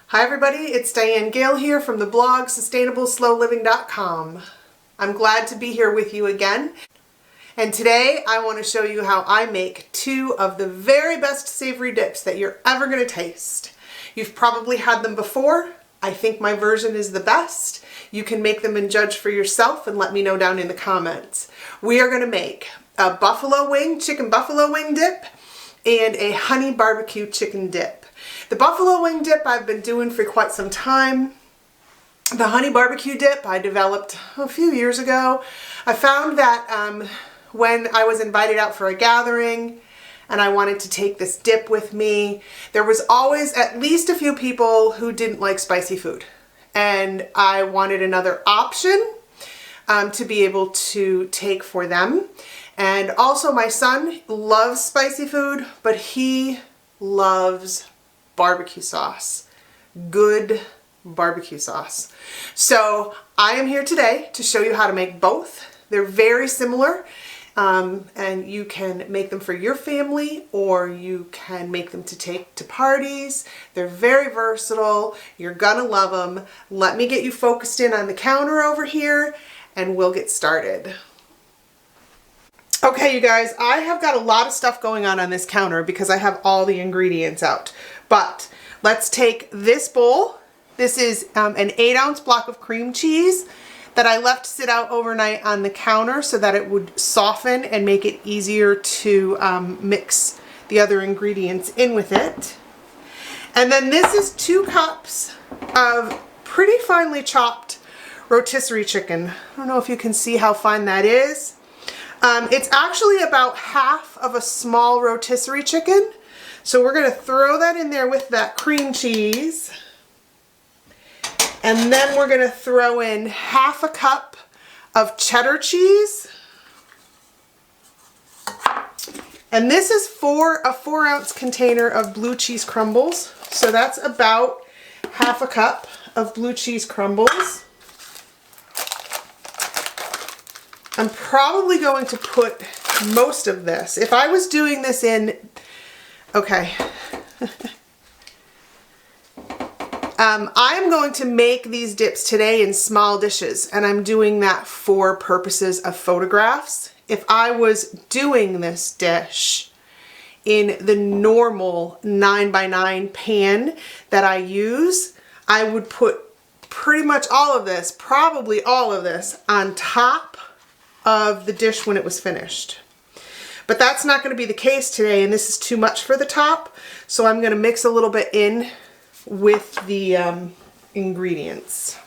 Hi everybody, it's Diane Gale here from the blog sustainableslowliving.com. I'm glad to be here with you again. And today I want to show you how I make two of the very best savory dips that you're ever going to taste. You've probably had them before. I think my version is the best. You can make them and judge for yourself and let me know down in the comments. We are going to make a chicken buffalo wing dip and a honey barbecue chicken dip. The buffalo wing dip I've been doing for quite some time. The honey barbecue dip I developed a few years ago. I found that when I was invited out for a gathering and I wanted to take this dip with me, there was always at least a few people who didn't like spicy food. And I wanted another option to be able to take for them. And also my son loves spicy food, but he loves barbecue sauce. Good barbecue sauce. So I am here today to show you how to make both. They're very similar and you can make them for your family or you can make them to take to parties. They're very versatile. You're gonna love them. Let me get you focused in on the counter over here and we'll get started. Okay, you guys, I have got a lot of stuff going on this counter because I have all the ingredients out. But let's take this bowl. This is an 8-ounce block of cream cheese that I left sit out overnight on the counter so that it would soften and make it easier to mix the other ingredients in with it. And then this is 2 cups of pretty finely chopped rotisserie chicken. I don't know if you can see how fine that is. It's actually about half of a small rotisserie chicken. So we're going to throw that in there with that cream cheese. And then we're going to throw in half a cup of cheddar cheese. And this is for a 4-ounce container of blue cheese crumbles. So that's about half a cup of blue cheese crumbles. I'm probably going to put most of this. If I was doing this in, okay. I'm going to make these dips today in small dishes and I'm doing that for purposes of photographs. If I was doing this dish in the normal 9x9 pan that I use, I would put pretty much all of this, probably all of this, on top of the dish when it was finished. But that's not going to be the case today and this is too much for the top, so I'm going to mix a little bit in with the ingredients.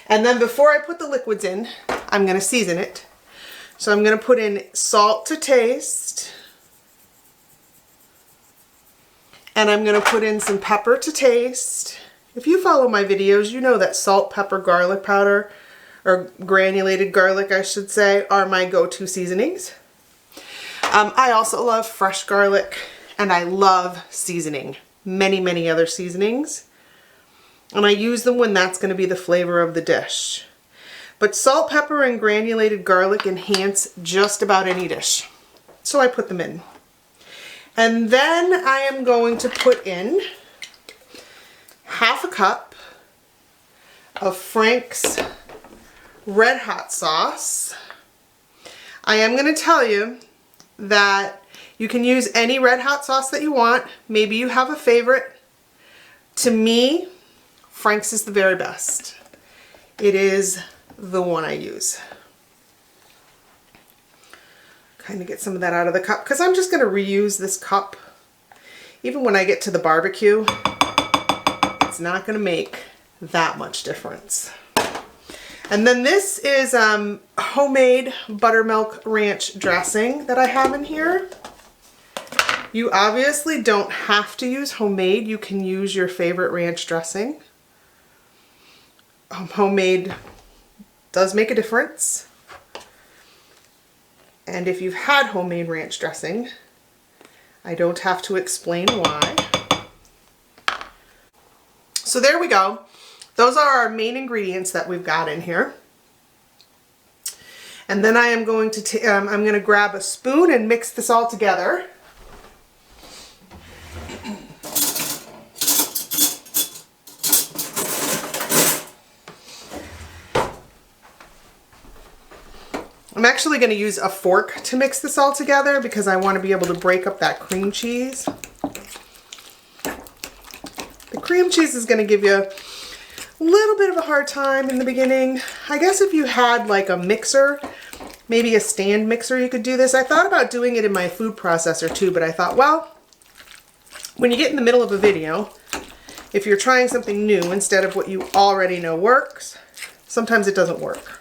And then before I put the liquids in, I'm going to season it. So I'm going to put in salt to taste. And I'm going to put in some pepper to taste. If you follow my videos, you know that salt, pepper, garlic powder, or granulated garlic, I should say, are my go-to seasonings. I also love fresh garlic, and I love seasoning. Many other seasonings. And I use them when that's going to be the flavor of the dish. But salt, pepper, and granulated garlic enhance just about any dish. So I put them in. And then I am going to put in half a cup of Frank's Red Hot sauce. I am going to tell you that you can use any Red Hot sauce that you want. Maybe you have a favorite. To me, Frank's is the very best. It is the one I use. Kind of get some of that out of the cup because I'm just going to reuse this cup. Even when I get to the barbecue, it's not going to make that much difference. And then this is homemade buttermilk ranch dressing that I have in here. You obviously don't have to use homemade. You can use your favorite ranch dressing. Homemade does make a difference. And if you've had homemade ranch dressing, I don't have to explain why. So there we go. Those are our main ingredients that we've got in here. And then I am going to grab a spoon and mix this all together. I'm actually going to use a fork to mix this all together because I want to be able to break up that cream cheese. The cream cheese is going to give you a little bit of a hard time in the beginning. I guess if you had like a mixer, maybe a stand mixer, you could do this. I thought about doing it in my food processor too, but I thought, well, when you get in the middle of a video, if you're trying something new instead of what you already know works, sometimes it doesn't work.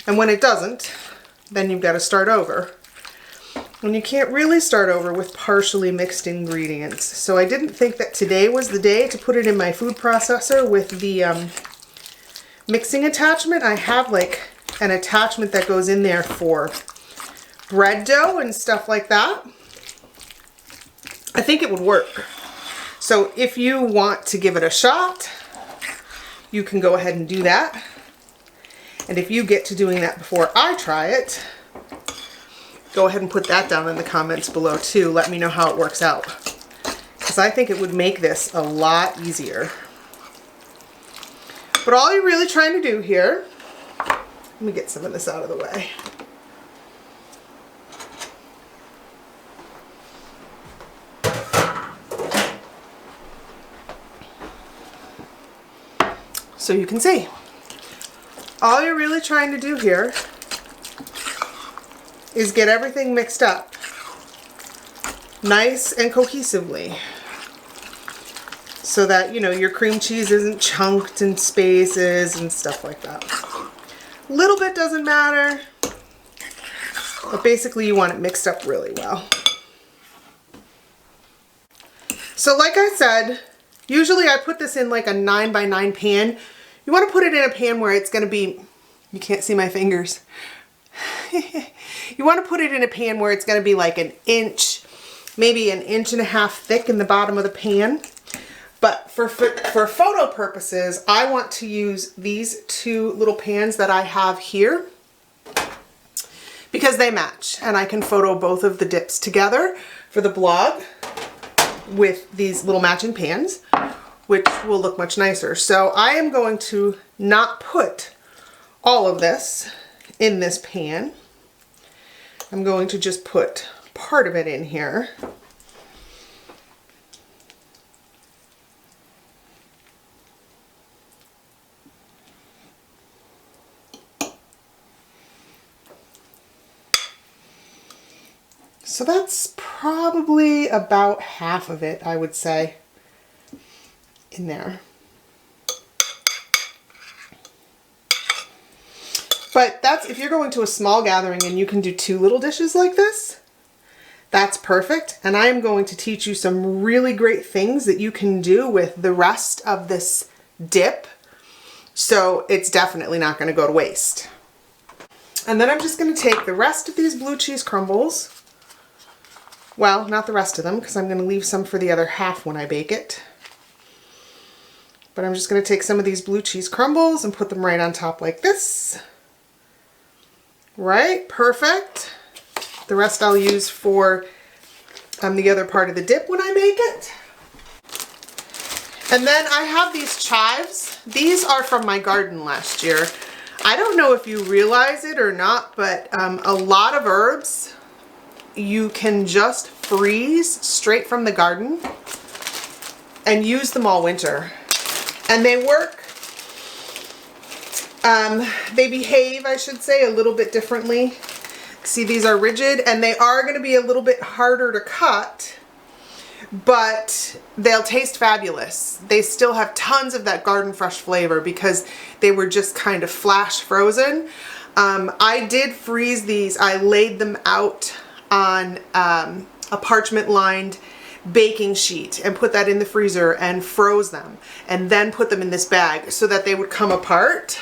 And when it doesn't, then you've got to start over. And you can't really start over with partially mixed ingredients. So I didn't think that today was the day to put it in my food processor with the mixing attachment. I have like an attachment that goes in there for bread dough and stuff like that. I think it would work. So if you want to give it a shot, you can go ahead and do that. And if you get to doing that before I try it, go ahead and put that down in the comments below too. Let me know how it works out. Because I think it would make this a lot easier. But all you're really trying to do here, let me get some of this out of the way. So you can see. All you're really trying to do here is get everything mixed up nice and cohesively so that, you know, your cream cheese isn't chunked in spaces and stuff like that. A little bit doesn't matter, but basically you want it mixed up really well. So like I said, usually I put this in like a 9x9 pan. You want to put it in a pan where it's going to be, you can't see my fingers. You want to put it in a pan where it's going to be like an inch, maybe an inch and a half thick in the bottom of the pan. But for photo purposes, I want to use these two little pans that I have here because they match, and I can photo both of the dips together for the blog with these little matching pans, which will look much nicer. So I am going to not put all of this in this pan. I'm going to just put part of it in here. So that's probably about half of it, I would say, in there. But that's, if you're going to a small gathering and you can do 2 little dishes like this, that's perfect. And I am going to teach you some really great things that you can do with the rest of this dip. So it's definitely not going to go to waste. And then I'm just going to take the rest of these blue cheese crumbles. Well, not the rest of them, because I'm going to leave some for the other half when I bake it. But I'm just going to take some of these blue cheese crumbles and put them right on top like this. Right, perfect. The rest I'll use for the other part of the dip when I make it. And then I have these chives. These are from my garden last year. I don't know if you realize it or not, but a lot of herbs you can just freeze straight from the garden and use them all winter. And they work, they behave, I should say, a little bit differently. See, these are rigid and they are going to be a little bit harder to cut, but they'll taste fabulous. They still have tons of that garden fresh flavor because they were just kind of flash frozen. I did freeze these. I laid them out on a parchment lined baking sheet and put that in the freezer and froze them and then put them in this bag so that they would come apart.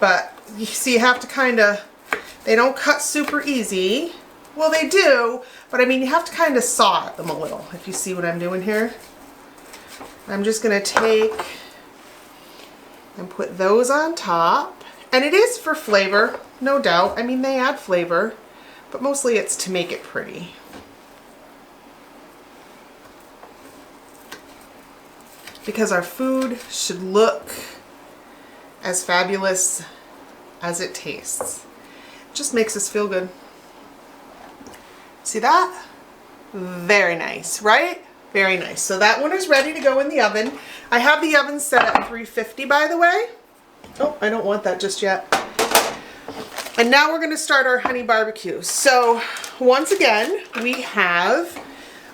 But you see, you have to kind of, they don't cut super easy. Well, they do, but I mean, you have to kind of saw at them a little, if you see what I'm doing here. I'm just going to take and put those on top. And it is for flavor, no doubt. I mean, they add flavor, but mostly it's to make it pretty. Because our food should look as fabulous as it tastes. It just makes us feel good. See that? Very nice, right? Very nice. So that one is ready to go in the oven. I have the oven set at 350, by the way. Oh, I don't want that just yet. And now we're going to start our honey barbecue. So once again, we have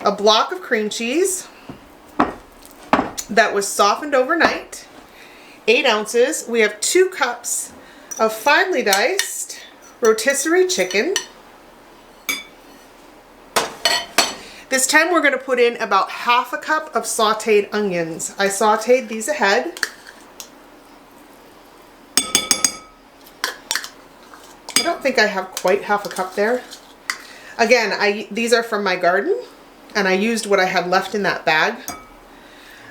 a block of cream cheese that was softened overnight, 8 ounces. We have 2 cups of finely diced rotisserie chicken. This time we're going to put in about half a cup of sauteed onions. I sauteed these ahead. I don't think I have quite half a cup there. Again, these are from my garden, and I used what I had left in that bag.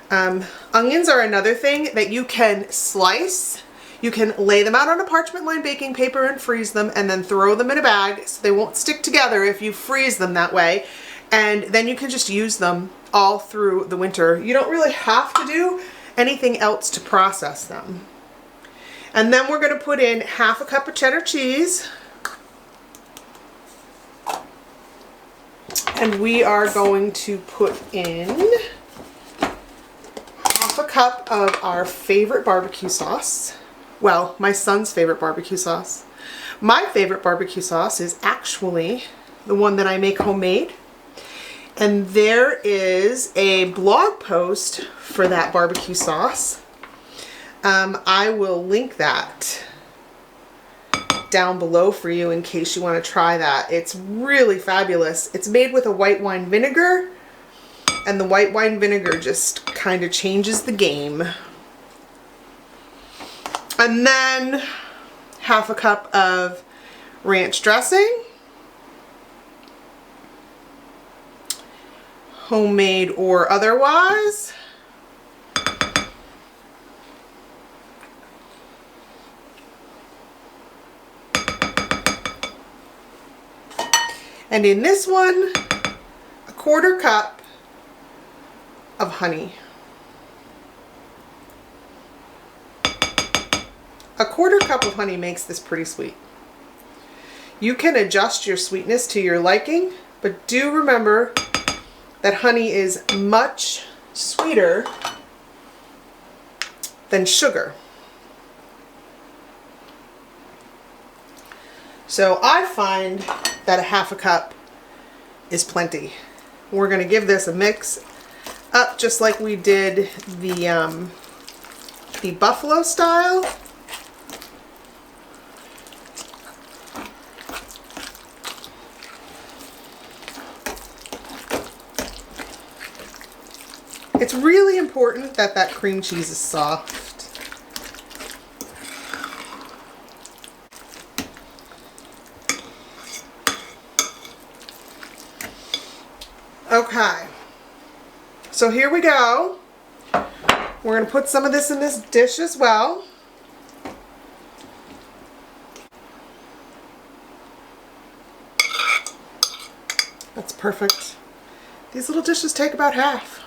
Onions are another thing that you can slice. You can lay them out on a parchment lined baking paper and freeze them, and then throw them in a bag so they won't stick together if you freeze them that way. And then you can just use them all through the winter. You don't really have to do anything else to process them. And then we're going to put in half a cup of cheddar cheese. And we are going to put in half a cup of our favorite barbecue sauce. Well, my son's favorite barbecue sauce. My favorite barbecue sauce is actually the one that I make homemade. And there is a blog post for that barbecue sauce. I will link that down below for you in case you want to try that. It's really fabulous. It's made with a white wine vinegar, and the white wine vinegar just kind of changes the game. And then half a cup of ranch dressing. Homemade or otherwise. And in this one, a 1/4 cup of honey. A 1/4 cup of honey makes this pretty sweet. You can adjust your sweetness to your liking, but do remember that honey is much sweeter than sugar. So I find that a half a cup is plenty. We're going to give this a mix up just like we did the buffalo style. It's really important that that cream cheese is soft. Okay, so here we go. We're going to put some of this in this dish as well. That's perfect. These little dishes take about half.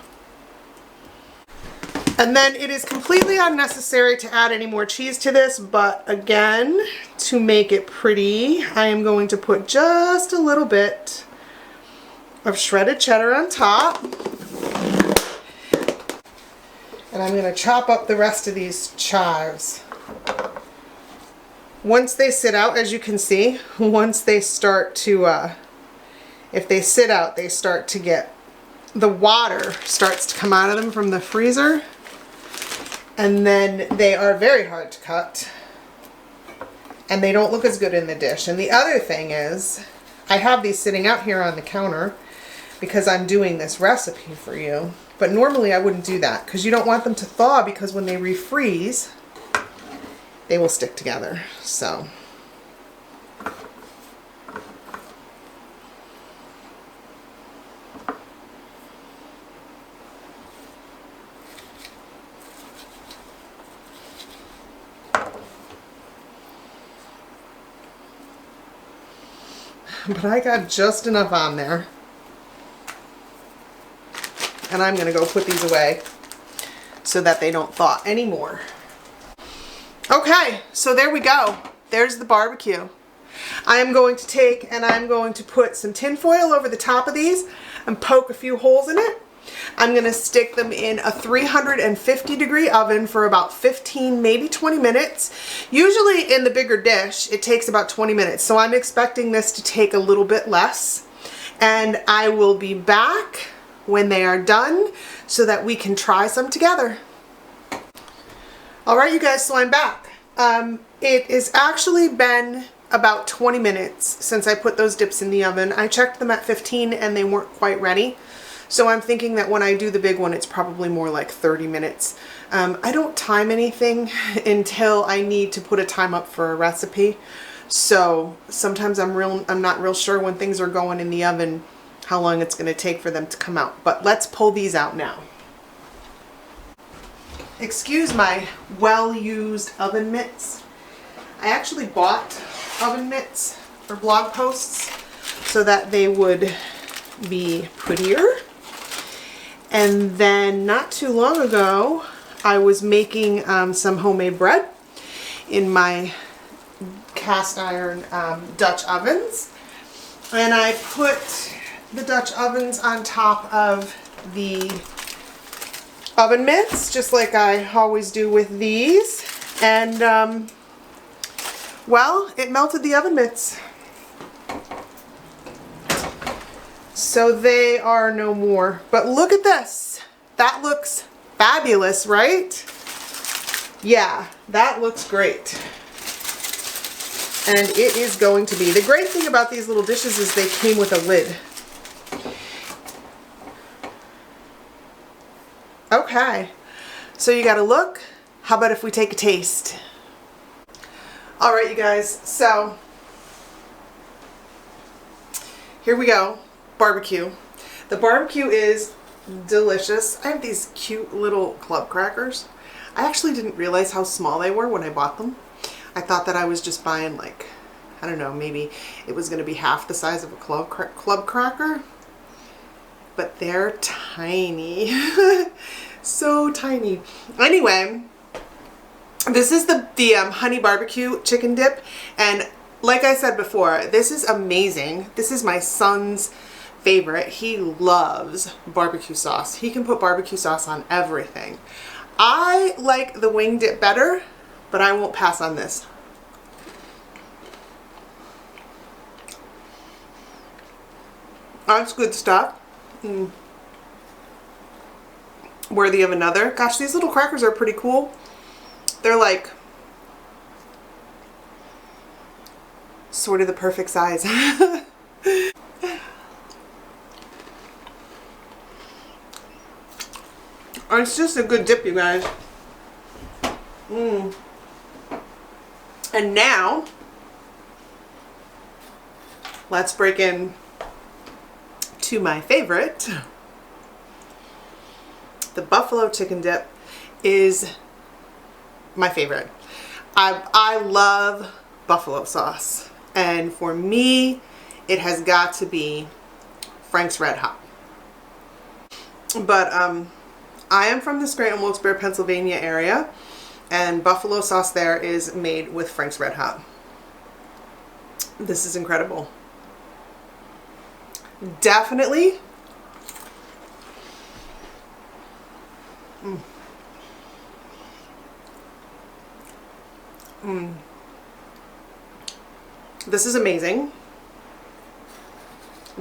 And then it is completely unnecessary to add any more cheese to this, but again, to make it pretty, I am going to put just a little bit of shredded cheddar on top. And I'm going to chop up the rest of these chives. Once they sit out, as you can see, once they start to, if they sit out, they start to get, the water starts to come out of them from the freezer. And then they are very hard to cut. And they don't look as good in the dish. And the other thing is, I have these sitting out here on the counter because I'm doing this recipe for you. But normally I wouldn't do that because you don't want them to thaw, because when they refreeze, they will stick together. So. But I got just enough on there. And I'm going to go put these away so that they don't thaw anymore. Okay, so there we go. there's the barbecue. I am going to take and I'm going to put some tin foil over the top of these and poke a few holes in it. I'm going to stick them in a 350-degree oven for about 15, maybe 20 minutes. Usually in the bigger dish, it takes about 20 minutes. So I'm expecting this to take a little bit less. And I will be back when they are done so that we can try some together. All right, you guys, so I'm back. It has actually been about 20 minutes since I put those dips in the oven. I checked them at 15 and they weren't quite ready. So I'm thinking that when I do the big one, it's probably more like 30 minutes. I don't time anything until I need to put a time up for a recipe. So sometimes I'm not real sure when things are going in the oven, how long it's going to take for them to come out. But let's pull these out now. Excuse my well-used oven mitts. I actually bought oven mitts for blog posts so that they would be prettier. And then not too long ago, I was making some homemade bread in my cast iron Dutch ovens. And I put the Dutch ovens on top of the oven mitts, just like I always do with these. And well, it melted the oven mitts. So they are no more. But look at this. That looks fabulous, right? Yeah, that looks great. And it is going to be. The great thing about these little dishes is they came with a lid. Okay, so you gotta look. How about if we take a taste? All right, you guys, so here we go. Barbecue. The barbecue is delicious. I have these cute little club crackers. I actually didn't realize how small they were when I bought them. I thought that I was just buying, like, I don't know, maybe it was going to be half the size of a club cracker. But they're tiny. So tiny. Anyway, this is the honey barbecue chicken dip. And like I said before, this is amazing. This is my son's favorite. He loves barbecue sauce. He can put barbecue sauce on everything. I like the wing dip better, but I won't pass on this. That's good stuff. Worthy of another. Gosh, these little crackers are pretty cool. They're like sort of the perfect size. It's just a good dip, you guys. And now, let's break in to my favorite. The buffalo chicken dip is my favorite. I love buffalo sauce. And for me, it has got to be Frank's Red Hot. But I am from the Scranton-Wilkes-Barre, Pennsylvania area, and buffalo sauce there is made with Frank's Red Hot. This is incredible. Definitely. This is amazing.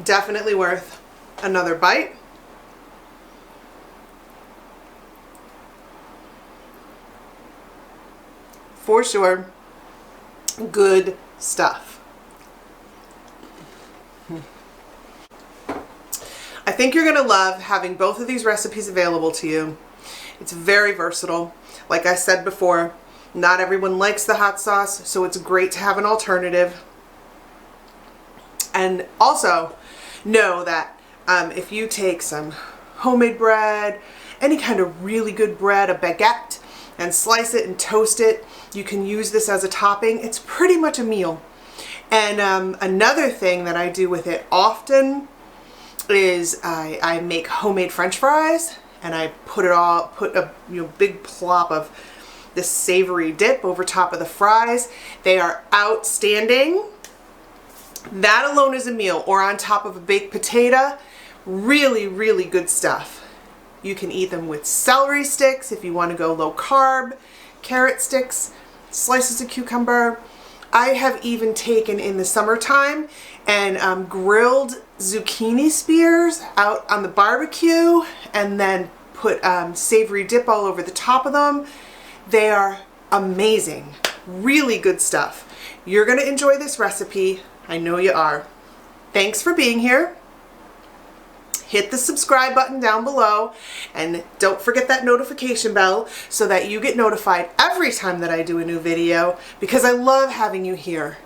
Definitely worth another bite. For sure. Good stuff. I think you're going to love having both of these recipes available to you. It's very versatile. Like I said before, not everyone likes the hot sauce, so it's great to have an alternative. And also know that if you take some homemade bread, any kind of really good bread, a baguette, and slice it and toast it, you can use this as a topping. It's pretty much a meal. And another thing that I do with it often is I make homemade French fries, and I put a big plop of this savory dip over top of the fries. They are outstanding. That alone is a meal, or on top of a baked potato. Really, really good stuff. You can eat them with celery sticks if you want to go low carb, carrot sticks, slices of cucumber. I have even taken in the summertime and grilled zucchini spears out on the barbecue and then put savory dip all over the top of them. They are amazing. Really good stuff. You're going to enjoy this recipe. I know you are. Thanks for being here. Hit the subscribe button down below and don't forget that notification bell so that you get notified every time that I do a new video, because I love having you here.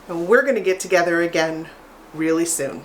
And we're going to get together again really soon.